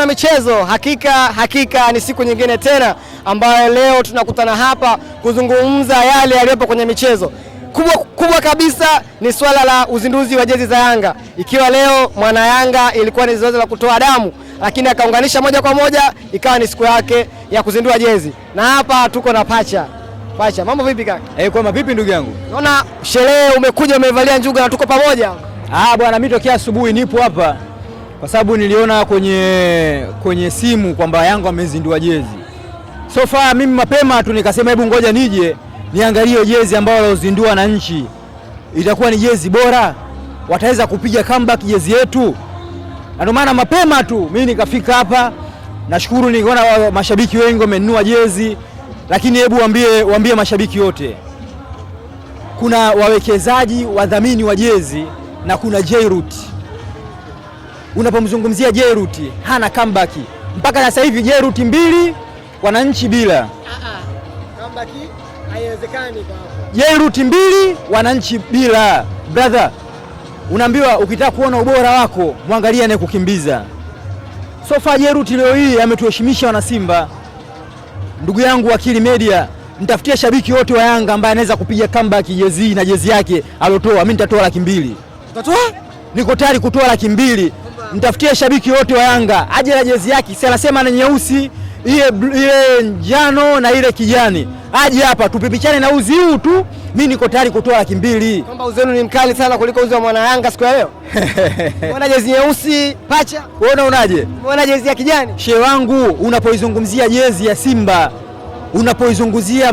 Wana michezo, hakika ni siku nyingine tena ambayo leo tunakutana hapa kuzungumza yale yaliyopo kwenye michezo. Kubwa kabisa ni swala la uzinduzi wa jezi za Yanga. Ikiwa leo mwana Yanga ilikuwa ni zoezi la kutoa damu, lakini akaunganisha moja kwa moja ikawa ni siku yake ya kuzindua jezi. Na hapa tuko na Pacha. Pacha, mambo vipi kaka? Kwa vipi ndugu yangu? Naona sherehe umekuja umevalia njuga na tuko pamoja. Bwana, mimi tokea asubuhi nipo hapa kwa sababu niliona kwenye simu kwamba Yanga wamezindua jezi. So far mimi mapema tu nikasema hebu ngoja nije niangalie jezi ambayo walizindua na nchi. Itakuwa ni jezi bora? Wataweza kupiga comeback jezi yetu? Na ndio maana mapema tu mimi nikafika hapa. Nashukuru niliona mashabiki wengi wamenunua jezi, lakini hebu waambie mashabiki wote. Kuna wawekezaji, wadhamini wa jezi na kuna Jairut. Unapomzungumzia Jairut hana comeback. Mpaka sasa hivi Jairut 2, wananchi bila. Comeback haiwezekani kwa hapo. Jairut 2, wananchi bila. Brother, unaambiwa ukitaka kuona ubora wako muangalie anayekukimbiza. So far Jairut leo hii ametuheshimisha wana Simba. Ndugu yangu Wakili Media, nitafutie shabiki wote wa Yanga ambaye anaweza kupiga comeback jezi na jezi yake alotoa. Mimi nitatoa 200,000. Utatoa? Niko tayari kutoa 200,000. Nitafutie shabiki wote wa Yanga aje na jezi yake. Si anasema na nyeusi, ile njano na ile kijani. Aje hapa tupipichane na uzi huu tu. Mimi niko tayari kutoa 200,000. Kwamba uzi wenu ni mkali sana kuliko uzi wa mwana Yanga siku ya leo. Unaona jezi nyeusi, Pacha? Wewe unaonaje? Unaona jezi ya kijani? Shehe wangu, unapoizungumzia jezi ya Simba, unapoizungumzia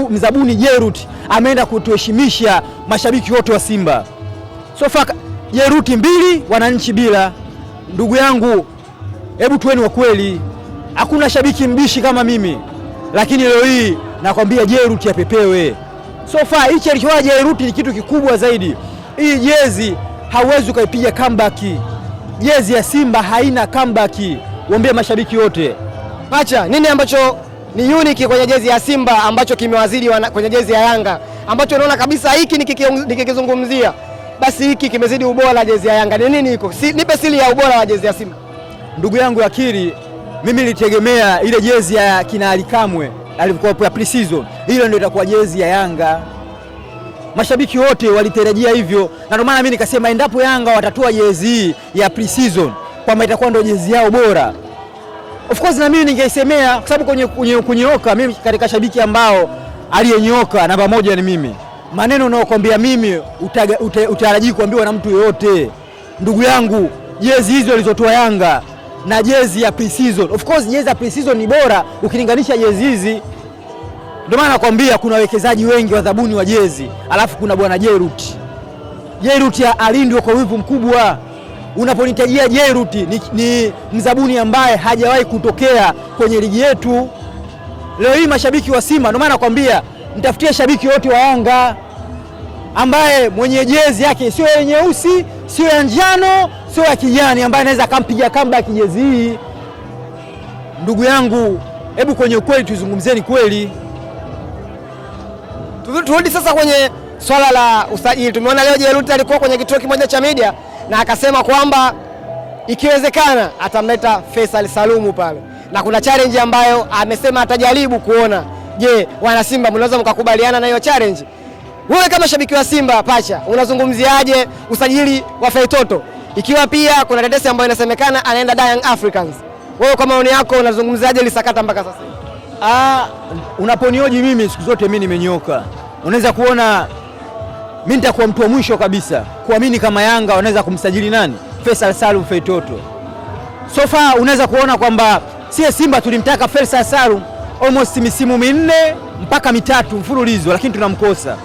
mzabuni Jairut, ameenda kutuheshimisha mashabiki wote wa Simba. So far Jairut 2, wananchi bila. Ndugu yangu, hebu tuweni wa kweli. Hakuna shabiki mbishi kama mimi. Lakini leo hii nakwambia Jairut yapepewe. So far hichi alichoa Jairut ni kitu kikubwa zaidi. Hii jezi hauwezi ukaipiga comeback. Jezi ya Simba haina comeback. Waambie mashabiki wote. Pacha, nini ambacho ni unique kwenye jezi ya Simba ambacho kimewazidi kwenye jezi ya Yanga? Ambacho unaona kabisa hiki nikikizungumzia basi hiki kimezidi ubora jezi ya Yanga. Ni nini iko? Nipe siri ya ubora wa jezi ya Simba. Ndugu yangu Akili, mimi nilitegemea ile jezi ya kina Alikamwe alikuwa pre-season. Ile ndio itakuwa jezi ya Yanga. Mashabiki wote walitarajia hivyo. Na ndio maana mimi nikasema endapo Yanga watatoa jezi hii ya pre-season kwamba itakuwa ndio jezi yao bora. Of course na mimi ningeisemea kwa sababu kwenye kunyoka mimi katika shabiki ambao aliyenyoka namba 1 ni mimi. Maneno unayokuambia mimi utarajii kuambiwa na mtu yoyote. Ndugu yangu, jezi hizo walizotoa Yanga na jezi ya pre-season. Of course jezi ya pre-season ni bora ukilinganisha jezi hizi. Ndio maana nakwambia kuna wawekezaji wengi wadhabuni wa jezi. Alafu kuna bwana Jairut. Jairut alindwa kwa wivu mkubwa. Unaponitajia Jairut ni mzabuni ambaye hajawahi kutokea kwenye ligi yetu. Leo hii mashabiki wa Simba, ndio maana nakwambia mtafutie shabiki wote wa Yanga ambaye mwenye jezi yake sio ya nyeusi, sio ya njano, sio ya kijani, ambaye anaweza akampiga comeback jezi hii. Ndugu yangu, hebu kwenye ukweli tuzungumzeni kweli. Turudi sasa kwenye swala la usajili. Tumeona leo Jairut alikuwa kwenye kituo kimoja cha media na akasema kwamba ikiwezekana atamleta Faisal Salumu pale. Na kuna challenge ambayo amesema atajaribu kuona. Je, wana Simba mnaweza mkakubaliana na hiyo challenge? Wewe kama shabiki wa Simba Pacha, unazungumziaje usajili wa Feitoto? Ikiwa pia kuna tetesi ambayo inasemekana anaenda Young Africans. Wewe kwa maoni yako unazungumziaje lisakata mpaka sasa? Unaponioji mimi siku zote mimi nimenyoka. Unaweza kuona mimi nitakuwa mtu wa mwisho kabisa kuamini kama Yanga wanaweza kumsajili nani? Faisal Salum Feitoto. So far unaweza kuona kwamba sie Simba tulimtaka Faisal Salum almost misimu 4 mpaka 3 mfululizo, lakini tunamkosa.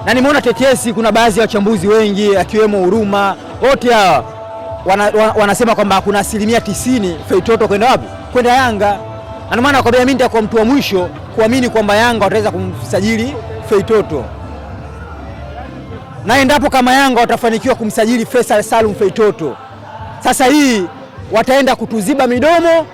Na nimeona tetesi, kuna baadhi ya wachambuzi wengi akiwemo Huruma, wote hawa wanasema kwamba kuna 90% Feitoto kwenda wapi? Kwenda Yanga. Na maana nakwambia mimi nitakuwa mtu wa mwisho kuamini kwamba Yanga wataweza kumsajili Feitoto. Na endapo kama Yanga watafanikiwa kumsajili Faisal Salum Feitoto, sasa hii wataenda kutuziba midomo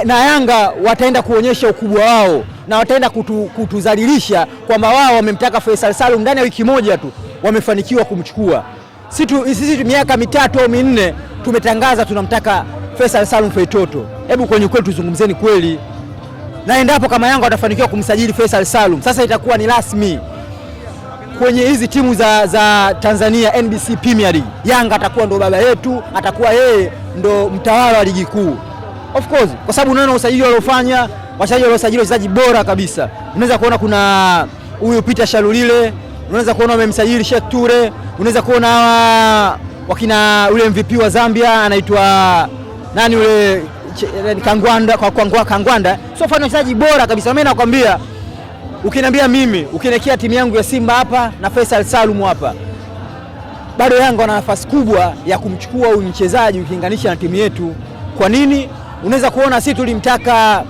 na Yanga wataenda kuonyesha ukubwa wao na wataenda kutuzalilisha kwamba wao wamemtaka Faisal Salum ndani ya wiki moja tu wamefanikiwa kumchukua. Sisi miaka 3 au 4 tumetangaza tunamtaka Faisal Salum Feitoto. Hebu kwenye kweli tuzungumzeni kweli. Na endapo kama Yanga watafanikiwa kumsajili Faisal Salum, sasa itakuwa ni rasmi kwenye hizi timu za Tanzania NBC Premier League. Yanga atakuwa ndo baba yetu, atakuwa yeye ndo mtawala wa ligi kuu. Of course, kwa sababu unaona usajili waliofanya, wachezaji bora kabisa. Unaweza kuona kuna huyu Peter Shalulile, unaweza kuona wamemsajili Sheikh Toure, unaweza kuona wakina ule MVP wa Zambia anaitwa nani ule Kangwanda. So fanya wachezaji bora kabisa. Mimi nakwambia, ukiniambia mimi, ukiniwekea timu yangu ya Simba hapa na Faisal Salum hapa, bado Yanga wana nafasi kubwa ya kumchukua huyu mchezaji ukilinganisha na timu yetu. Kwa nini? Unaweza kuona sisi tulimtaka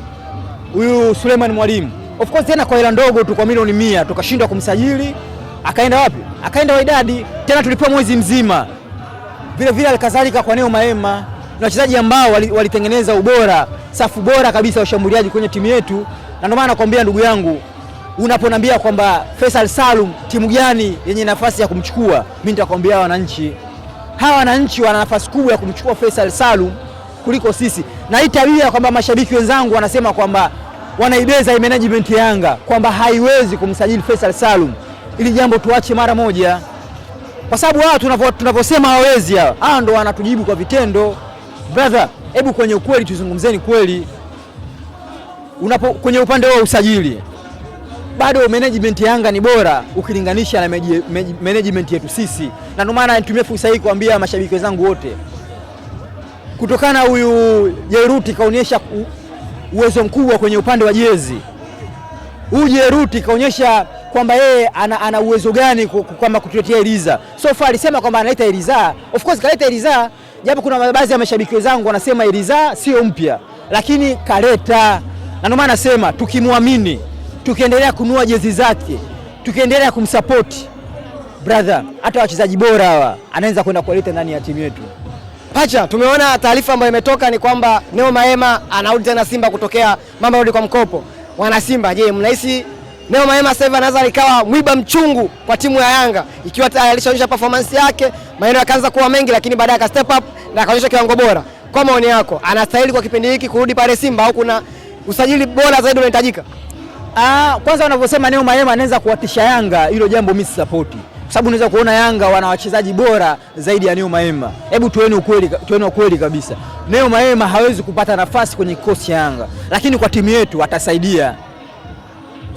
huyu Suleiman Mwalimu. Of course tena kwa hela ndogo tu, kwa milioni 100 tukashindwa kumsajili. Akaenda wapi? Akaenda Wydad. Tena tulipewa mwezi mzima. Vile vile alikadhalika kwa Neo Maema, na wachezaji ambao walitengeneza ubora, safu bora kabisa washambuliaji kwenye timu yetu. Na ndio maana nakwambia ndugu yangu, unaponambia kwamba Faisal Salum timu gani yenye nafasi ya kumchukua, mimi nitakwambia wananchi. Hawa wananchi wana nafasi kubwa ya kumchukua Faisal Salum kuliko sisi. Na hii tabia kwamba mashabiki wenzangu wanasema kwamba wanaibeza management ya Yanga kwamba haiwezi kumsajili Faisal Salum, ili jambo tuache mara moja. Kwa sababu hao tunavyosema hawezi, hao ndo wanatujibu kwa vitendo. Brother, hebu kwenye ukweli tuzungumzeni kweli. Kwenye upande wa usajili, bado management ya Yanga ni bora ukilinganisha na management yetu sisi. Na ndio maana nitumie fursa hii kuambia mashabiki wenzangu wote, kutokana huyu Jeruti kaonyesha uwezo mkubwa kwenye upande wa jezi. Huyu Jeruti kaonyesha kwamba yeye ana uwezo gani kwamba kutuletea Eliza. So far alisema kwamba analeta Eliza. Of course kaleta Eliza, japo kuna baadhi ya mashabiki wenzangu wanasema Eliza sio mpya, lakini kaleta. Na ndio maana nasema tukimwamini, tukiendelea kununua jezi zake, tukiendelea kumsupport, brother, hata wachezaji bora hawa anaweza kwenda kuleta ndani ya timu yetu. Pacha, tumeona taarifa ambayo imetoka ni kwamba Neo Maema anarudi tena Simba kutokea mambo rudi kwa mkopo. Wana Simba, je, mnahisi Neo Maema sasa hivi anaweza ikawa mwiba mchungu kwa timu ya Yanga, ikiwa tayari alishaonyesha performance yake, maneno yakaanza kuwa mengi, lakini baadaye aka step up na akaonyesha kiwango bora. Kwa maoni yako, anastahili kwa kipindi hiki kurudi pale Simba au kuna usajili bora zaidi unahitajika? Kwanza wanavyosema Neo Maema anaweza kuwatisha Yanga, hilo jambo mimi support. Kwa sababu unaweza kuona Yanga wana wachezaji bora zaidi ya Neo Maema. Hebu tuone ukweli kabisa. Neo Maema hawezi kupata nafasi kwenye kikosi cha Yanga, lakini kwa timu yetu atasaidia.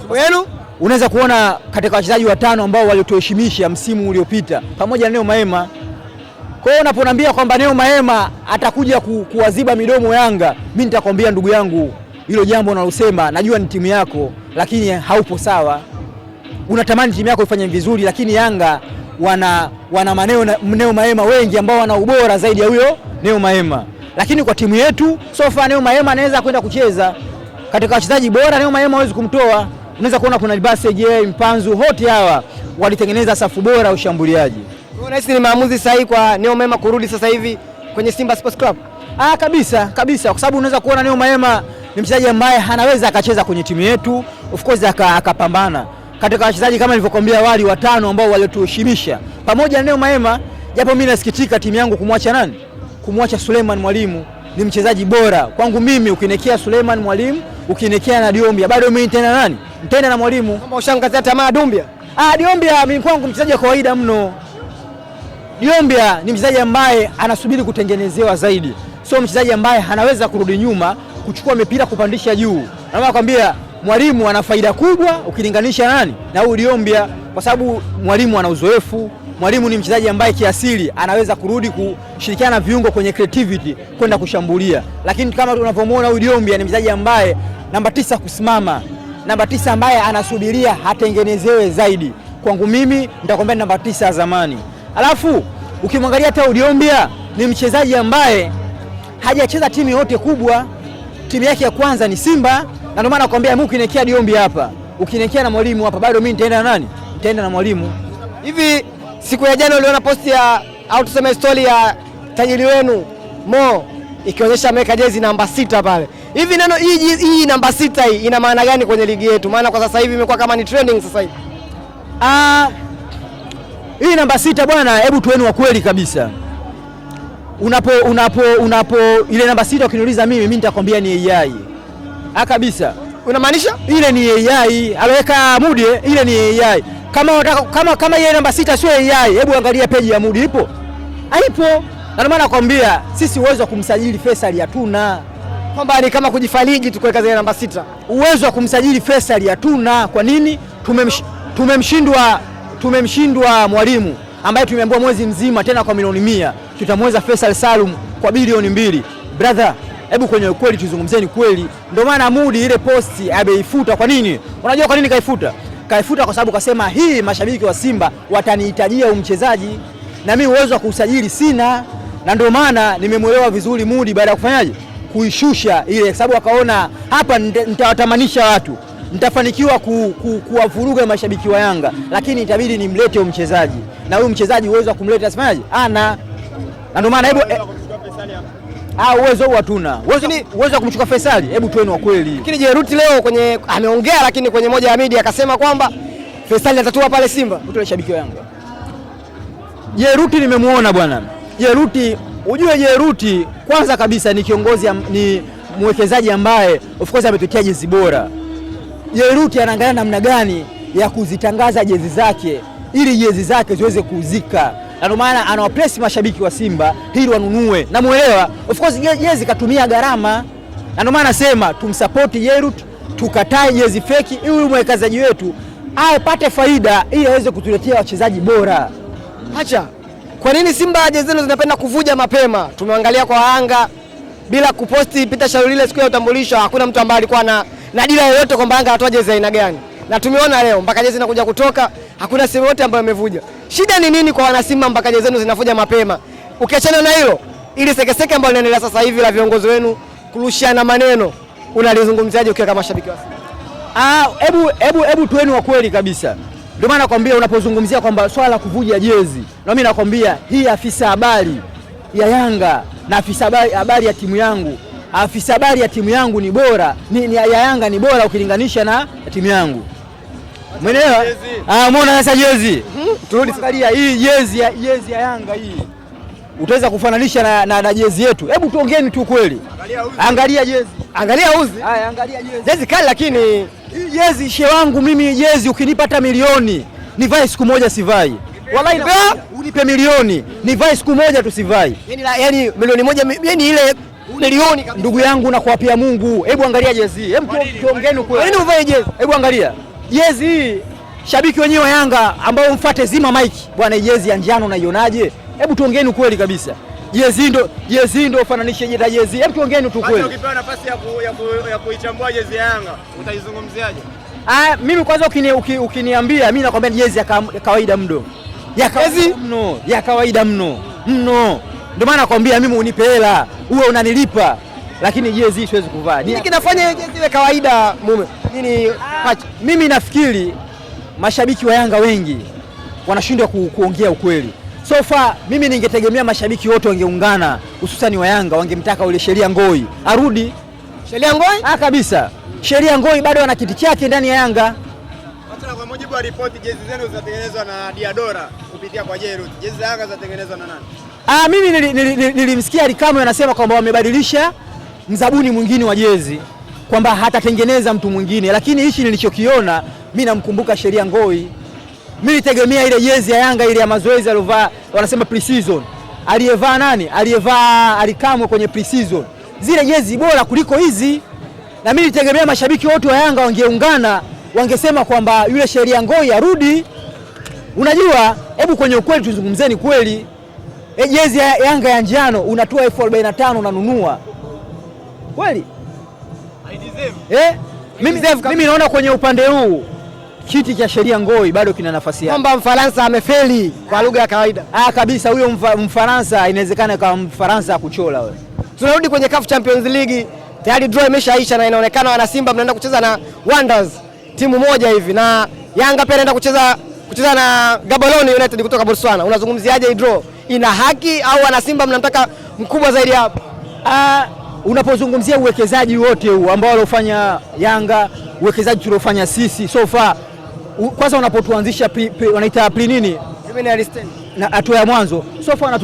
Wenu unaweza kuona katika wachezaji watano ambao walituheshimisha msimu uliopita pamoja na Neo Maema. Kwa hiyo unaponambia kwamba Neo Maema atakuja kuwaziba midomo Yanga, mimi nitakwambia ndugu yangu, hilo jambo unalosema najua ni timu yako, lakini haupo sawa. Unatamani timu yako ifanye vizuri, lakini Yanga wana Neo Maema wengi ambao wana ubora zaidi ya huyo Neo Maema. Lakini kwa timu yetu so far Neo Maema anaweza kwenda kucheza katika wachezaji bora. Neo Maema hawezi kumtoa. Unaweza kuona kuna Libasege, Mpanzu, wote hawa walitengeneza safu bora ya ushambuliaji. Unahisi ni maamuzi sahihi kwa Neo Maema kurudi sasa hivi kwenye Simba Sports Club? Kabisa, kwa sababu unaweza kuona Neo Maema ni mchezaji ambaye anaweza akacheza kwenye timu yetu, of course akapambana. Katika wachezaji kama nilivyokuambia awali watano ambao walituheshimisha pamoja na Neo Maema, japo mimi nasikitika timu yangu kumwacha Suleiman Mwalimu. Ni mchezaji bora kwangu mimi. Ukinekea Suleiman Mwalimu, ukinekea na Diombia, bado mimi nitaenda na Mwalimu. Kama ushangatia tamaa Diombia? Diombia mimi kwangu mchezaji wa kawaida mno. Diombia ni mchezaji ambaye anasubiri kutengenezewa zaidi, sio mchezaji ambaye anaweza kurudi nyuma kuchukua mipira kupandisha juu. Na nakwambia Mwalimu ana faida kubwa ukilinganisha na huyu Diombia, kwa sababu Mwalimu ana uzoefu. Mwalimu ni mchezaji ambaye kiasili anaweza kurudi kushirikiana na viungo kwenye creativity kwenda kushambulia. Lakini kama tunavyomuona huyu Diombia ni mchezaji ambaye namba 9 kusimama, namba 9 ambaye anasubiria hatengenezewe zaidi. Kwangu mimi nitakwambia namba 9 ya zamani. Alafu ukimwangalia hata Diombia ni mchezaji ambaye hajacheza timu yote kubwa. Timu yake ya kwanza ni Simba, na ndio maana nakwambia mimi ukinekea Diombia hapa, ukinekea na Mwalimu hapa, bado mimi nitaenda na Mwalimu. Hivi siku ya jana uliona posti ya au tuseme story ya tajiri wenu Mo ikionyesha ameweka jezi namba 6 pale. Hivi neno hii namba 6 hii ina maana gani kwenye ligi yetu? Maana kwa sasa hivi imekuwa kama ni trending sasa hivi. Hii namba 6 bwana, hebu tuweni wa kweli kabisa. unapo ile namba 6 ukiniuliza mimi nitakwambia ni AI. Kabisa. Unamaanisha? Ile ni AI. Aloweka Mudi ile ni AI. Kama ile namba 6 sio AI, hebu angalia peji ya Mudi ipo? Haipo. Na ndio maana nakwambia sisi uwezo wa kumsajili Faisal hatuna. Kwamba ni kama kujifariji tukuweka zile namba 6. Uwezo wa kumsajili Faisal hatuna. Kwa nini? Tumemshindwa Mwalimu ambaye tumeambiwa mwezi mzima tena kwa milioni 100 tutamweza Faisal Salum kwa bilioni 2. Brother, hebu kwenye ukweli tuzungumzeni kweli. Ndio maana Mudi ile posti ameifuta. Kwa nini? Unajua kwa nini kaifuta? Kaifuta kwa sababu kasema hii mashabiki wa Simba watanihitajia mchezaji na mimi uwezo wa kusajili sina, na ndio maana nimemwelewa vizuri Mudi baada ya kufanyaje kuishusha ile, sababu akaona hapa nitawatamanisha watu, nitafanikiwa kuwavuruga mashabiki wa Yanga, lakini itabidi nimlete mchezaji, na huyu mchezaji uwezo wa kumleta asifanyaje ana, na ndio maana hebu uwezo huo hatuna. Uwezo wa kumchukua Faisal, hebu tueni wa kweli. Lakini Jeruti leo kwenye ameongea, lakini kwenye moja ya media akasema kwamba Faisal atatua pale Simba. Mtu shabiki wa Yanga. Jeruti nimemuona bwana. Jeruti, ujue Jeruti kwanza kabisa ni kiongozi, ni mwekezaji ambaye of course ametutia jezi bora. Jeruti anaangalia namna gani ya kuzitangaza jezi zake ili jezi zake ziweze kuuzika. Na ndio maana anawapress mashabiki wa Simba ili wanunue. Na muelewa, of course jezi katumia gharama. Na ndio maana nasema tumsupport Jeruti, tukatae jezi feki ili mwekezaji wetu apate faida ili aweze kutuletea wachezaji bora. Acha. Kwa nini Simba jezi zenu zinapenda kuvuja mapema? Tumeangalia kwa Yanga bila kuposti Peter Shalulile siku ya utambulisho, hakuna mtu ambaye alikuwa na dira yoyote kwamba Yanga anatoa jezi aina gani. Na tumeona leo mpaka jezi inakuja kutoka, hakuna sehemu yote ambayo imevuja. Shida ni nini kwa wana Simba mpaka jezi zenu zinavuja mapema? Ukiachana na hilo, ili sekeseke ambalo linaendelea sasa hivi la viongozi wenu kurushiana maneno, unalizungumziaje ukiwa kama shabiki wa Simba? Hebu tueni wa kweli kabisa. Ndio maana nakwambia unapozungumzia kwamba swala la kuvuja jezi, na mimi nakwambia hii afisa habari ya Yanga na afisa habari ya timu yangu, afisa habari ya timu yangu ni bora, ya Yanga ni bora ukilinganisha na timu yangu. Umeelewa? Umeona sasa jezi? Turudi angalia hii jezi ya Yanga hii. Utaweza kufananisha na jezi yetu? Hebu tuongeeni tu kweli. Angalia jezi. Angalia uzi. Haya, angalia jezi. Jezi kali, lakini hii jezi she wangu mimi jezi ukinipata milioni nivae siku moja sivai. Wallahi unipe milioni nivae siku moja tusivai. Yani milioni moja, yani ile milioni kabisa. Ndugu yangu nakuapia Mungu, hebu angalia jezi. Hebu tuongeeni kweli. Nini uvae jezi? Hebu angalia. Jezi hii shabiki wenyewe wa Yanga ambao mfuate zima mike. Bwana jezi ya njano unaionaje? Hebu tuongeeni kweli kabisa. Jezi ndo ufananishe jezi. Hebu tuongeeni tu kweli. Ukipewa nafasi ya kuichambua jezi ya Yanga, utaizungumziaje? Mimi kwanza ukiniambia mimi nakwambia jezi ya kawaida mno. Ya kawaida mno. Ndio maana nakwambia mimi unipe hela, uwe unanilipa, lakini jezi siwezi kuvaa. Nini kinafanya jezi ile kawaida mume? Nini? Mimi nafikiri mashabiki wa Yanga wengi wanashindwa kuongea ukweli. So far mimi ningetegemea mashabiki wote wangeungana, hususani wa Yanga wangemtaka ule Sheria Ngoi arudi. Sheria Ngoi? Kabisa. Sheria Ngoi bado ana kiti chake ndani ya Yanga. Hata kwa mujibu wa ripoti jezi zenu zinatengenezwa na Diadora kupitia kwa Jeruti. Jezi za Yanga zinatengenezwa na nani? Mimi nilimsikia Alikamwe anasema kwamba wamebadilisha mzabuni mwingine wa jezi, kwamba hatatengeneza mtu mwingine, lakini hichi nilichokiona mimi namkumbuka Sheria Ngoi. Mimi nitegemea ile jezi ya Yanga ile ya mazoezi aliyovaa, wanasema pre-season. Aliyevaa nani? Aliyevaa Alikamwe kwenye pre-season. Zile jezi bora kuliko hizi. Na mimi nitegemea mashabiki wote wa Yanga wangeungana, wangesema kwamba yule Sheria Ngoi arudi. Unajua, hebu kwenye ukweli tuzungumzeni kweli. Jezi ya Yanga ya njano unatoa 45 unanunua. Kweli? Mimi naona kwenye upande huu kiti cha Sheria Ngoi bado kina nafasi yake. Kwamba Mfaransa amefeli kwa lugha ya kawaida. Kabisa, huyo Mfaransa inawezekana kama Mfaransa kuchola wewe. Tunarudi kwenye CAF Champions League. Tayari draw imeshaisha na inaonekana wana Simba mnaenda kucheza na Wonders, timu moja hivi, na Yanga pia inaenda kucheza na Gaborone United kutoka Botswana. Unazungumziaje hii draw? Ina haki au wana Simba mnamtaka mkubwa zaidi hapo? Unapozungumzia uwekezaji wote huu ambao waliofanya Yanga, uwekezaji tuliofanya sisi so far, kwanza unapotuanzisha wanaita nini? hatua ya mwanzo so far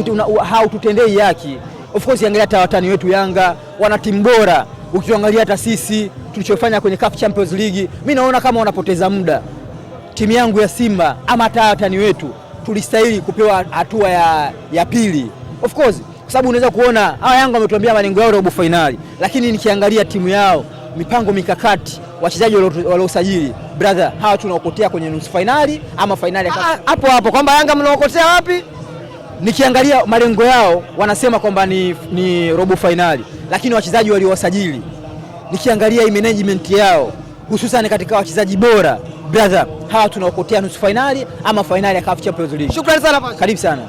haututendei haki. Of course angalia hata watani wetu Yanga wana timu bora, ukiangalia hata sisi tulichofanya kwenye CAF Champions League, mimi naona kama wanapoteza muda. Timu yangu ya Simba ama hata watani wetu tulistahili kupewa hatua ya pili. Of course kwa sababu unaweza kuona hawa Yanga wametuambia malengo yao robo finali, lakini nikiangalia timu yao, mipango mikakati, wachezaji waliosajili, brother, hawa tunaokotea kwenye nusu finali ama finali hapo kwamba Yanga mnaokotea wapi? Nikiangalia malengo yao wanasema kwamba ni robo finali, lakini wachezaji waliowasajili, nikiangalia management yao hususan katika wachezaji bora, brother, hawa tunaokotea nusu finali ama finali ya CAF Champions League. Shukrani sana. Karibu sana.